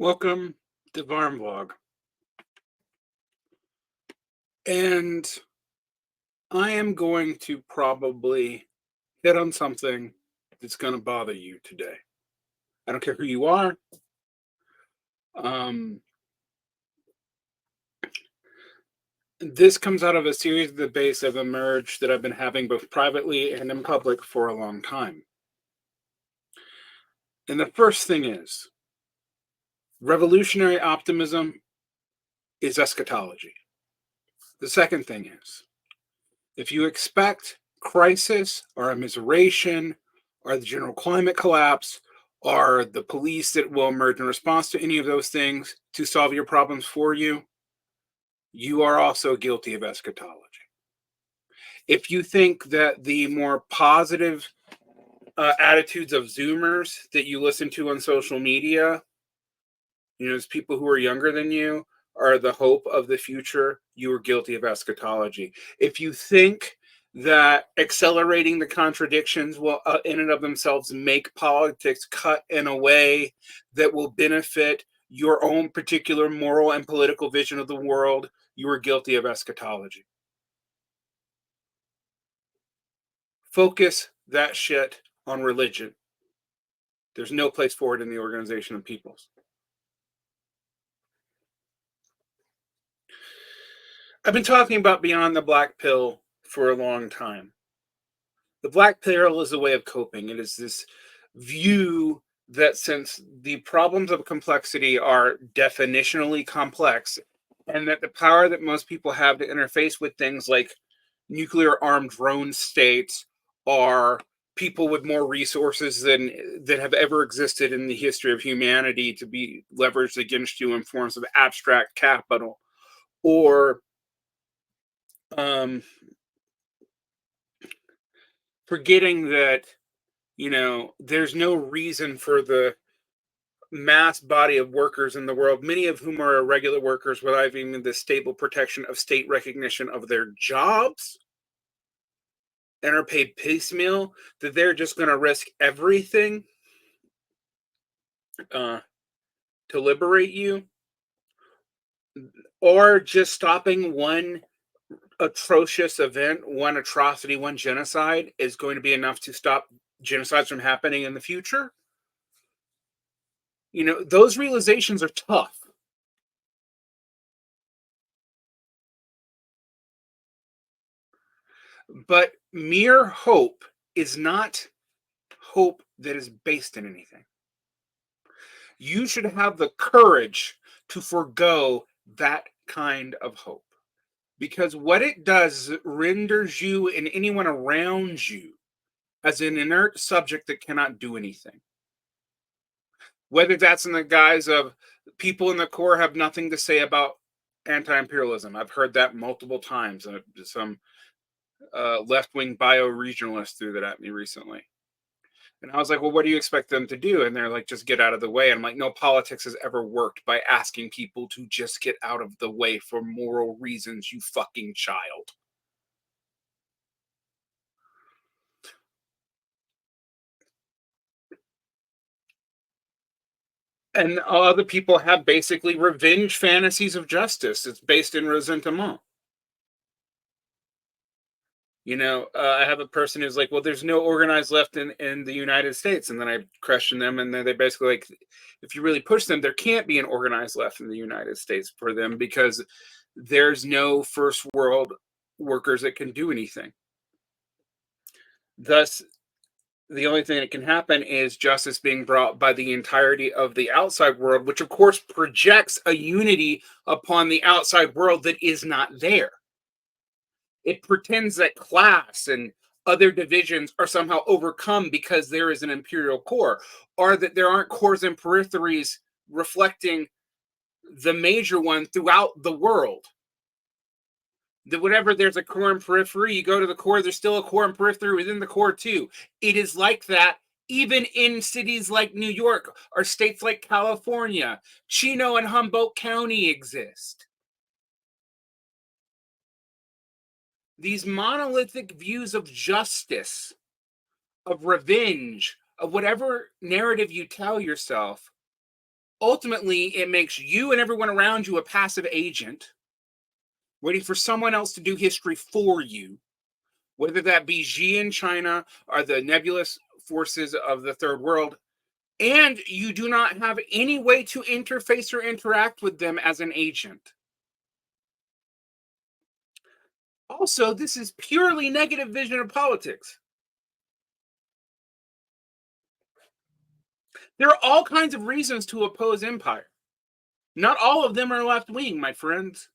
Welcome to Varn vlog. And I am going to probably hit on something that's going to bother you today. I don't care who you are. Um, this comes out of a series of debates that have emerged that I've been having both privately and in public for a long time. And the first thing is revolutionary optimism is eschatology. The second thing is if you expect crisis or immiseration or the general climate collapse or the police that will emerge in response to any of those things to solve your problems for you, you are also guilty of eschatology. If you think that the more positive attitudes of Zoomers that you listen to on social media, as people who are younger than you, are the hope of the future, you are guilty of eschatology. If you think that accelerating the contradictions will, in and of themselves, make politics cut in a way that will benefit your own particular moral and political vision of the world, you are guilty of eschatology. Focus that shit on religion. There's no place for it in the organization of peoples. I've been talking about beyond the black pill for a long time. The black pill is a way of coping. It is this view that since the problems of complexity are definitionally complex, and that the power that most people have to interface with things like nuclear armed drone states are people with more resources than that have ever existed in the history of humanity to be leveraged against you in forms of abstract capital or um, forgetting that there's no reason for the mass body of workers in the world, many of whom are irregular workers without even the stable protection of state recognition of their jobs and are paid piecemeal, that they're just going to risk everything to liberate you, or just stopping one atrocious event, one atrocity, one genocide is going to be enough to stop genocides from happening in the future. Those realizations are tough. But mere hope is not hope that is based in anything. You should have the courage to forego that kind of hope. Because what it does is it renders you and anyone around you as an inert subject that cannot do anything. Whether that's in the guise of people in the core have nothing to say about anti-imperialism. I've heard that multiple times. Some left-wing bioregionalist threw that at me recently. And I was like, well, what do you expect them to do? And they're like, just get out of the way. And I'm like, no, politics has ever worked by asking people to just get out of the way for moral reasons, you fucking child. And other people have basically revenge fantasies of justice. It's based in resentment. I have a person who's like, well, there's no organized left in the United States. And then I question them. And then they basically like, if you really push them, there can't be an organized left in the United States for them because there's no first world workers that can do anything. Thus, the only thing that can happen is justice being brought by the entirety of the outside world, which of course projects a unity upon the outside world that is not there. It pretends that class and other divisions are somehow overcome because there is an imperial core, or that there aren't cores and peripheries reflecting the major one throughout the world. That whenever there's a core and periphery, you go to the core, there's still a core and periphery within the core too. It is like that even in cities like New York or states like California. Chino and Humboldt County exist. These monolithic views of justice, of revenge, of whatever narrative you tell yourself, Ultimately, it makes you and everyone around you a passive agent, waiting for someone else to do history for you, whether that be Xi in China or the nebulous forces of the third world, and you do not have any way to interface or interact with them as an agent. Also, this is purely negative vision of politics. There are all kinds of reasons to oppose empire. Not all of them are left wing, my friends.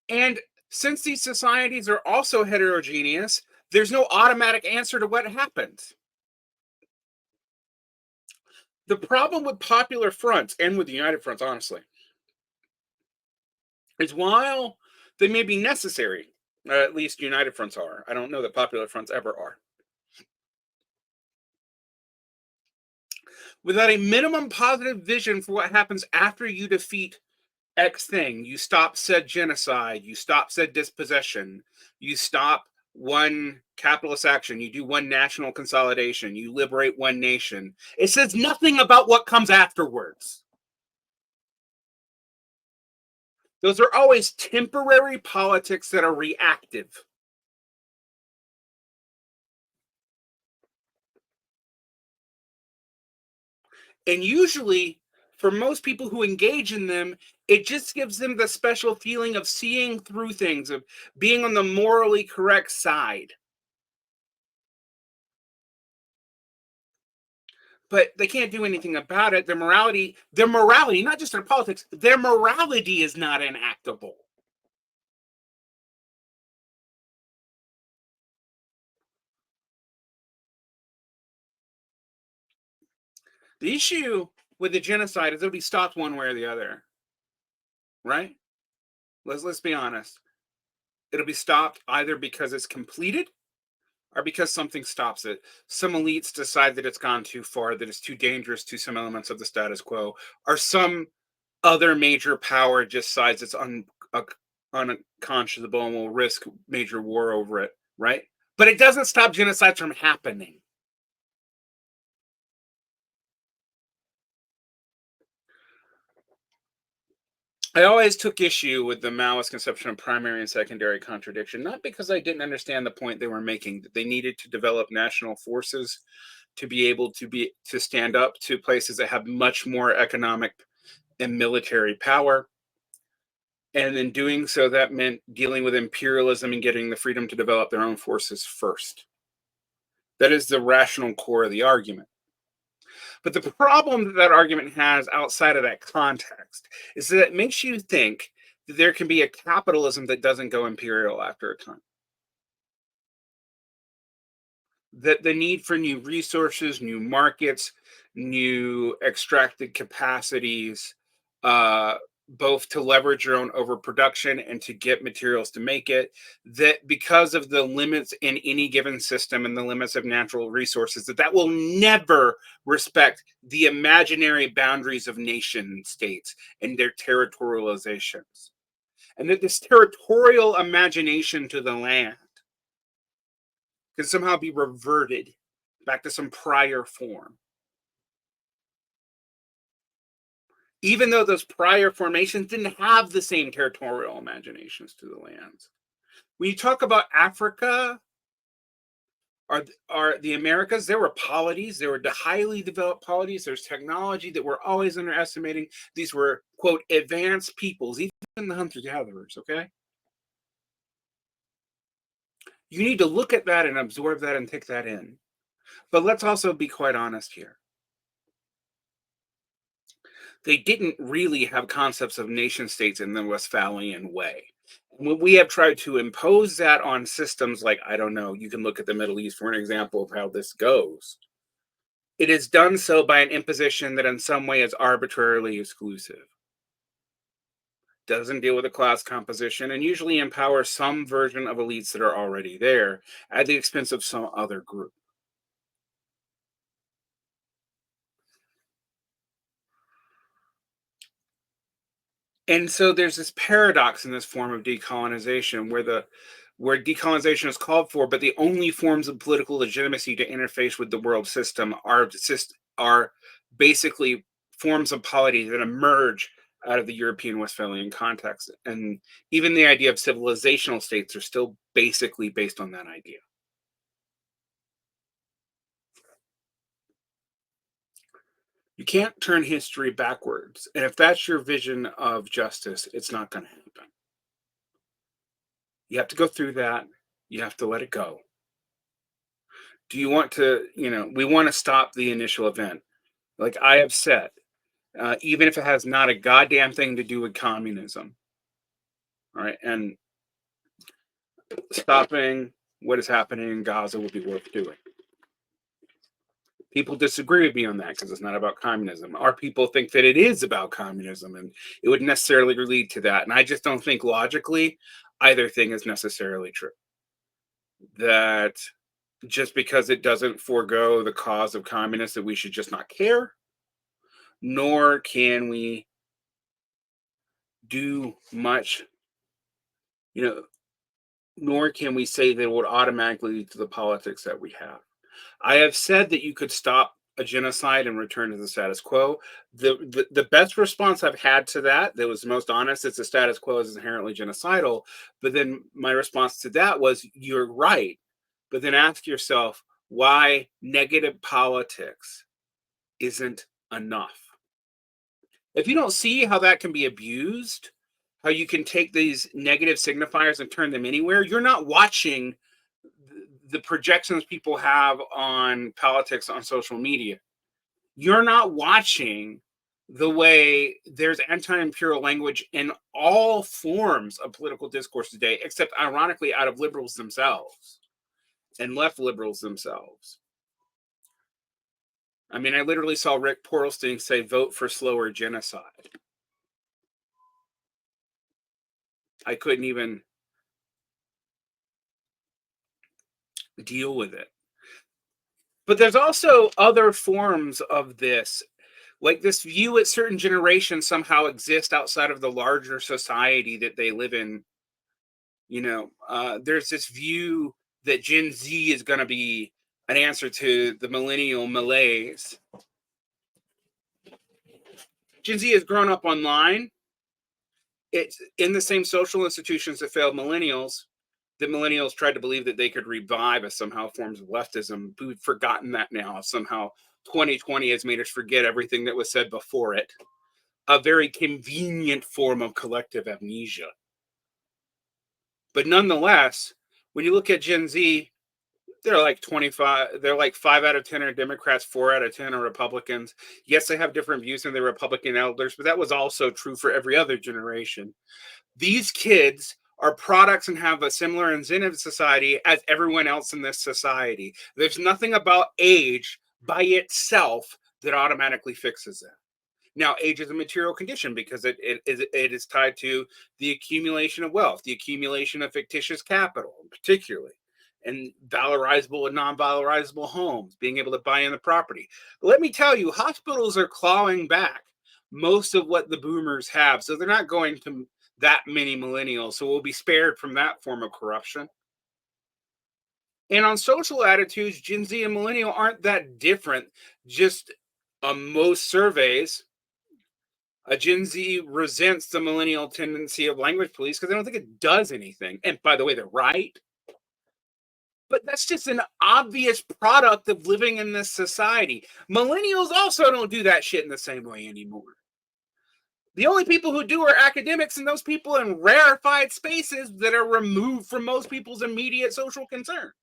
And since these societies are also heterogeneous, there's no automatic answer to what happens. The problem with popular fronts and with the United Fronts, honestly, is while they may be necessary, at least United Fronts are. I don't know that popular fronts ever are. Without a minimum positive vision for what happens after you defeat X thing, you stop said genocide, you stop said dispossession, you stop one capitalist action, you do one national consolidation, you liberate one nation. It says nothing about what comes afterwards. Those are always temporary politics that are reactive. And usually, for most people who engage in them, it just gives them the special feeling of seeing through things, of being on the morally correct side. But they can't do anything about it. Their morality, not just their politics, their morality is not enactable. The issue with the genocide is it'll be stopped one way or the other, right? Let's be honest. It'll be stopped either because it's completed or because something stops it. Some elites decide that it's gone too far, that it's too dangerous to some elements of the status quo, or some other major power just decides it's unconscionable and will risk major war over it, right? But it doesn't stop genocides from happening. I always took issue with the Maoist conception of primary and secondary contradiction, not because I didn't understand the point they were making, that they needed to develop national forces to be able to stand up to places that have much more economic and military power. And in doing so, that meant dealing with imperialism and getting the freedom to develop their own forces first. That is the rational core of the argument. But the problem that that argument has outside of that context is that it makes you think that there can be a capitalism that doesn't go imperial after a time. That the need for new resources, new markets, new extracted capacities, uh, both to leverage your own overproduction and to get materials to make it, that because of the limits in any given system and the limits of natural resources, that will never respect the imaginary boundaries of nation states and their territorializations. And that this territorial imagination to the land can somehow be reverted back to some prior form. Even though those prior formations didn't have the same territorial imaginations to the lands. When you talk about Africa or the Americas, there were polities, there were highly developed polities, there's technology that we're always underestimating. These were, quote, advanced peoples, even the hunter gatherers, okay? You need to look at that and absorb that and take that in. But let's also be quite honest here. They didn't really have concepts of nation states in the Westphalian way. When we have tried to impose that on systems like, I don't know, you can look at the Middle East for an example of how this goes. It is done so by an imposition that in some way is arbitrarily exclusive, doesn't deal with the class composition, and usually empowers some version of elites that are already there at the expense of some other group. And so there's this paradox in this form of decolonization where decolonization is called for, but the only forms of political legitimacy to interface with the world system are basically forms of polity that emerge out of the European Westphalian context. And even the idea of civilizational states are still basically based on that idea. You can't turn history backwards. And if that's your vision of justice, it's not going to happen. You have to go through that. You have to let it go. Do you want to, we want to stop the initial event. Like I have said, even if it has not a goddamn thing to do with communism. All right. And stopping what is happening in Gaza would be worth doing. People disagree with me on that because it's not about communism. Our people think that it is about communism and it would necessarily lead to that. And I just don't think logically either thing is necessarily true. That just because it doesn't forego the cause of communists, that we should just not care, nor can we do much, nor can we say that it would automatically lead to the politics that we have. I have said that you could stop a genocide and return to the status quo. The best response I've had to that was most honest, is the status quo is inherently genocidal. But then my response to that was, you're right. But then ask yourself why negative politics isn't enough. If you don't see how that can be abused, how you can take these negative signifiers and turn them anywhere, you're not watching the projections people have on politics on social media. You're not watching the way there's anti-imperial language in all forms of political discourse today, except ironically out of liberals themselves and left liberals themselves. I mean, I literally saw Rick Porlstein say, vote for slower genocide. I couldn't even deal with it. But there's also other forms of this, like this view that certain generations somehow exist outside of the larger society that they live in. There's this view that Gen Z is going to be an answer to the millennial malaise. Gen Z has grown up online. It's in the same social institutions that failed millennials. The millennials tried to believe that they could revive as somehow forms of leftism. We've forgotten that now. Somehow 2020 has made us forget everything that was said before it. A very convenient form of collective amnesia. But nonetheless, when you look at Gen Z, they're like 25, they're like 5 out of 10 are Democrats, 4 out of 10 are Republicans. Yes, they have different views than the Republican elders, but that was also true for every other generation. These kids are products and have a similar incentive society as everyone else in this society. There's nothing about age by itself that automatically fixes it. Now, age is a material condition because it is tied to the accumulation of wealth, the accumulation of fictitious capital, particularly, and valorizable and non-valorizable homes, being able to buy in the property. But let me tell you, hospitals are clawing back most of what the boomers have. So they're not going to that many millennials. So we'll be spared from that form of corruption. And on social attitudes, Gen Z and millennial aren't that different. Just on most surveys, a Gen Z resents the millennial tendency of language police because they don't think it does anything. And by the way, they're right. But that's just an obvious product of living in this society. Millennials also don't do that shit in the same way anymore. The only people who do are academics and those people in rarefied spaces that are removed from most people's immediate social concerns.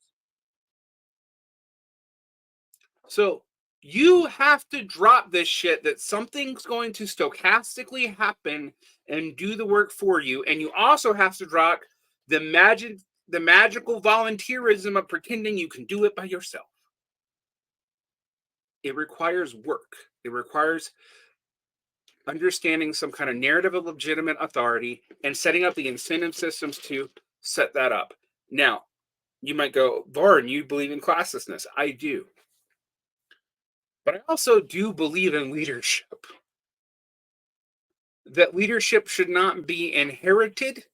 So you have to drop this shit that something's going to stochastically happen and do the work for you. And you also have to drop the magical volunteerism of pretending you can do it by yourself. It requires work. It requires understanding some kind of narrative of legitimate authority and setting up the incentive systems to set that up. Now, you might go, Varn, you believe in classlessness. I do. But I also do believe in leadership. That leadership should not be inherited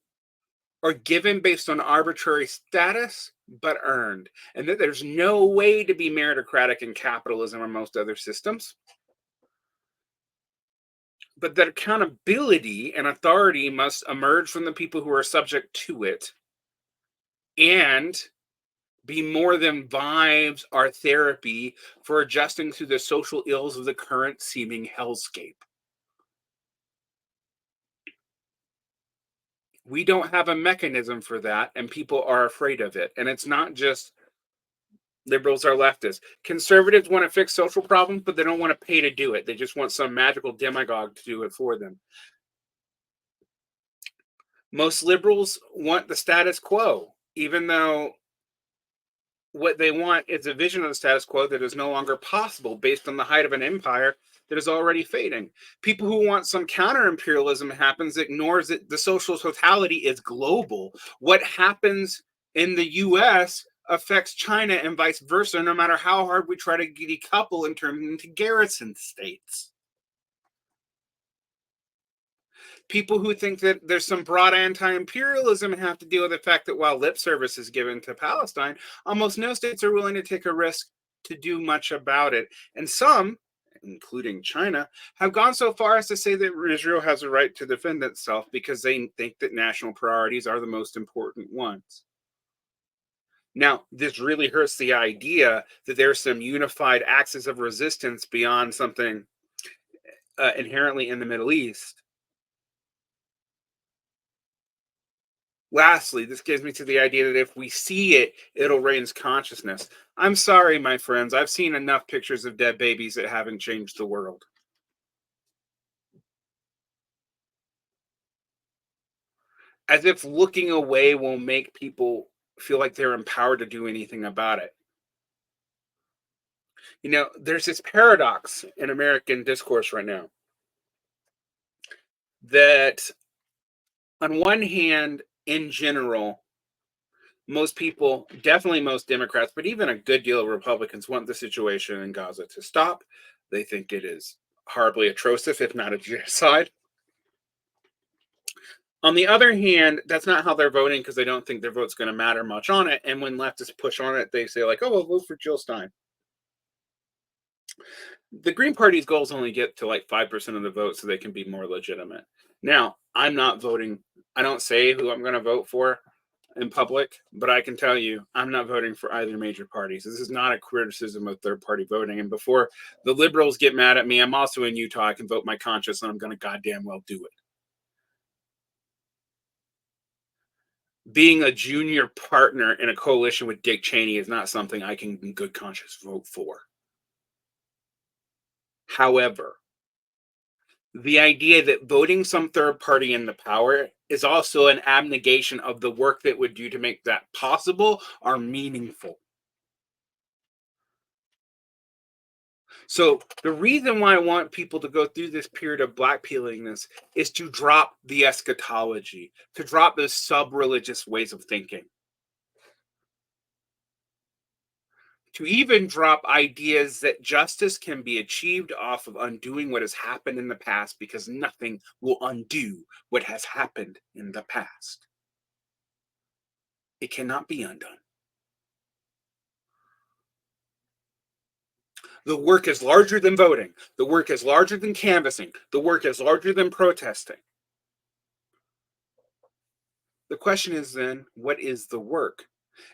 or given based on arbitrary status, but earned. And that there's no way to be meritocratic in capitalism or most other systems. but that accountability and authority must emerge from the people who are subject to it and be more than vibes or therapy for adjusting to the social ills of the current seeming hellscape. We don't have a mechanism for that, and people are afraid of it. And it's not just liberals or leftists. Conservatives want to fix social problems, but they don't want to pay to do it. They just want some magical demagogue to do it for them. Most liberals want the status quo, even though what they want is a vision of the status quo that is no longer possible based on the height of an empire that is already fading. People who want some counter imperialism happens ignores that the social totality is global. What happens in the US affects China and vice versa, no matter how hard we try to decouple and turn them into garrison states. People who think that there's some broad anti-imperialism have to deal with the fact that while lip service is given to Palestine, almost no states are willing to take a risk to do much about it. And some, including China, have gone so far as to say that Israel has a right to defend itself because they think that national priorities are the most important ones. Now, this really hurts the idea that there's some unified axis of resistance beyond something inherently in the Middle East. Lastly, this gives me to the idea that if we see it, it'll raise consciousness. I'm sorry, my friends. I've seen enough pictures of dead babies that haven't changed the world. As if looking away will make people feel like they're empowered to do anything about it. There's this paradox in American discourse right now that, on one hand, in general, most people, definitely most Democrats, but even a good deal of Republicans, want the situation in Gaza to stop. They think it is horribly atrocious, if not a genocide. On the other hand, that's not how they're voting because they don't think their vote's going to matter much on it. And when leftists push on it, they say, like, oh, well, vote for Jill Stein. The Green Party's goals only get to like 5% of the vote so they can be more legitimate. Now, I'm not voting. I don't say who I'm going to vote for in public, but I can tell you I'm not voting for either major parties. This is not a criticism of third party voting. And before the liberals get mad at me, I'm also in Utah. I can vote my conscience and I'm going to goddamn well do it. Being a junior partner in a coalition with Dick Cheney is not something I can in good conscience vote for. However, the idea that voting some third party into power is also an abnegation of the work that would do to make that possible are meaningful. So the reason why I want people to go through this period of blackpilling this is to drop the eschatology, to drop the sub-religious ways of thinking, to even drop ideas that justice can be achieved off of undoing what has happened in the past because nothing will undo what has happened in the past. It cannot be undone. The work is larger than voting. The work is larger than canvassing. The work is larger than protesting. The question is then, what is the work?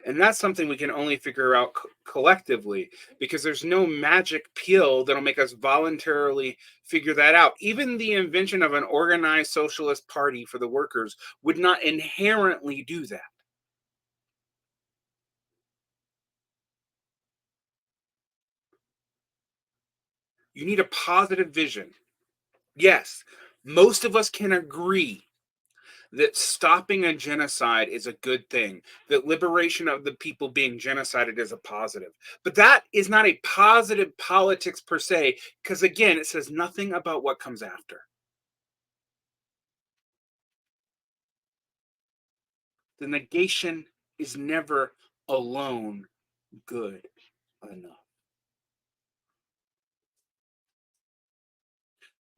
And that's something we can only figure out collectively because there's no magic pill that'll make us voluntarily figure that out. Even the invention of an organized socialist party for the workers would not inherently do that. You need a positive vision. Yes, most of us can agree that stopping a genocide is a good thing, that liberation of the people being genocided is a positive. But that is not a positive politics per se, because again, it says nothing about what comes after. The negation is never alone good enough.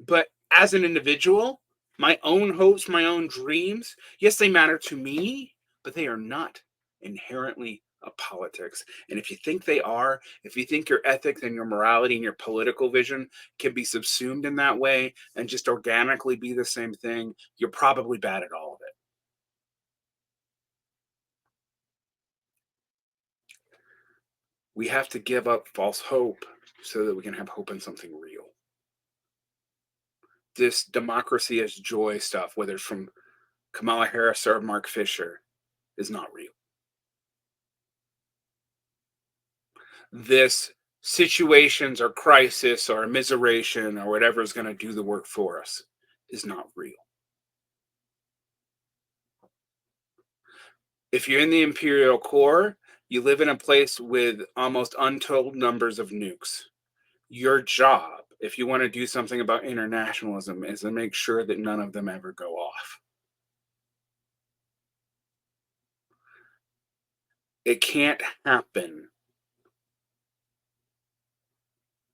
But as an individual, my own hopes, my own dreams, yes, they matter to me, but they are not inherently of politics. And if you think they are, if you think your ethics and your morality and your political vision can be subsumed in that way and just organically be the same thing, you're probably bad at all of it. We have to give up false hope so that we can have hope in something real. This democracy as joy stuff, whether it's from Kamala Harris or Mark Fisher, is not real. This situations or crisis or immiseration or whatever is going to do the work for us is not real. If you're in the Imperial Core, you live in a place with almost untold numbers of nukes. Your job, if you want to do something about internationalism, is to make sure that none of them ever go off. It can't happen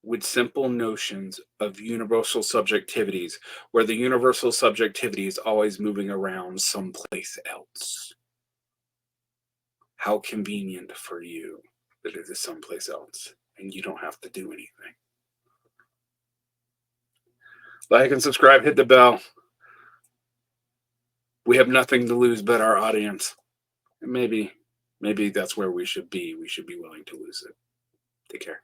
with simple notions of universal subjectivities, where the universal subjectivity is always moving around someplace else. How convenient for you that it is someplace else and you don't have to do anything. Like and subscribe, hit the bell. We have nothing to lose but our audience. And maybe that's where we should be. We should be willing to lose it. Take care.